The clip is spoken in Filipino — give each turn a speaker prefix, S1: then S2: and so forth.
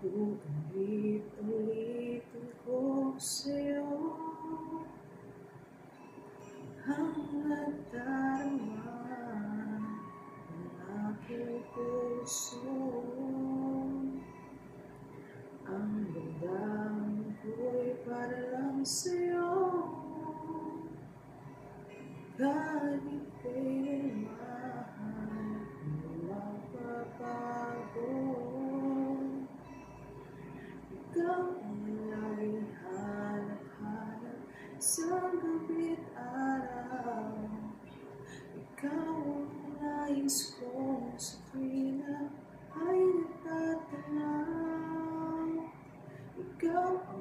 S1: Ulit-ulitin ko sa'yo ang nadarama ng aking puso. Ang damdamin ko'y para lang sa'yo, kahit kailanman di mapapago. Ikaw ang laging hanap-hanap sa gabi't araw. Ikaw ang nais kong sa tuwina ay natatanaw. Ikaw ang